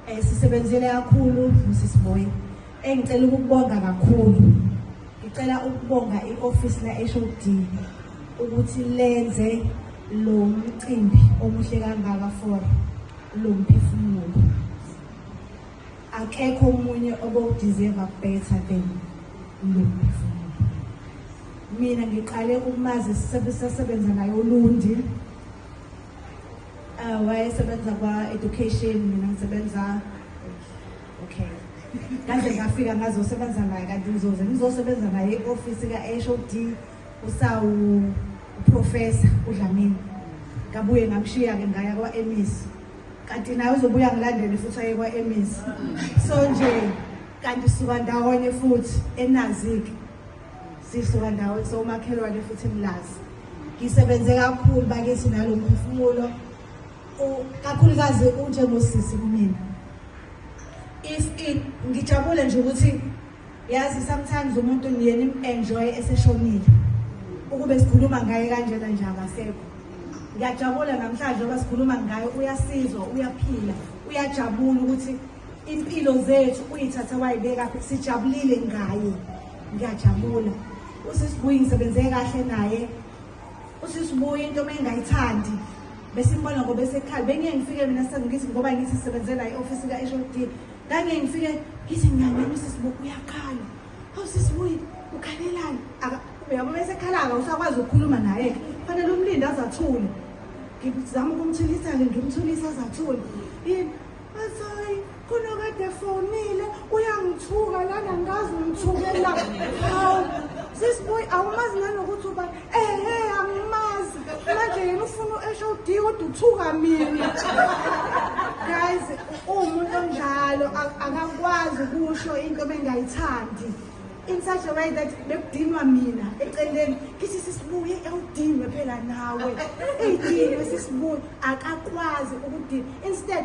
Sisebenzele kakhulu uSisiboy. Engicela ukubonga kakhulu. Ngicela ukubonga i-office la HOD ukuthi lenze lo mcimbi omuhle kangaka for lo mphefumulo. Akekho umunye obo-deserve better than lo mphefumulo. Mina ngiqale ukumazi sisebenza naye uLundi. Wayesebenza kwa-education, mina ngisebenza okay. Kaze ngafika ngazosebenza naye kanti ngizosebenza naye e-office ka-HOD uprofessor uDlamini. Ngabuye ngamshiya-ke ngaya kwa-MS. Kanti naye uzobuya ngilandele futhi aye kwa-MS. So nje kanti sisuka ndawonye futhi eNazik. Sisuka ndawonye so umakhelwane futhi emlazi. Ngisebenze kakhulu bakithi nalo mphefumulo. Kakhulukazi unjengosisi kumina. Ngijabule nje ukuthi yazi sometimes umuntu niyena enjoy eseshonile. Ukube sikhuluma ngaye kanjena nje akasekho. Ngiyajabula namhlanje ngoba sikhuluma ngaye uyasizwa, uyaphila, uyajabula ukuthi impilo zethu uyithatha wayibeka sijabulile ngaye. Ngiyajabula. USisibuyi ngisebenze kahle naye. USisibuyi into engayithandi bese imbona ngoba esekhaya bengeke ngifike mina sengithi ngoba ngithi sisebenzela i-office ka-HOD. Ngeke ngifike ngithi ngiyangena uSisibuyi uyakhala. USisibuyi ukhalelani? Uyabona esekhala usakwazi ukukhuluma naye. Kufanele umlindi azathule. Ngizama ukumthulisa-ke ngimthulisa azathule. Asayi kunokade efonile uyangithuka lana ngazi ngimthukela. Hawu Sisibuyi awumazi nanokuthi uba angimazi. Manje yena ufuna u-HOD kodwa uthuka mina. Guys, umuntu onjalo akakwazi ukusho into bengayithandi. In such a way that bekudinwa mina eceleni ngithi Sisibuyi awudinwe phela nawe. Eyidinwe Sisibuyi akakwazi ukudinwa. Instead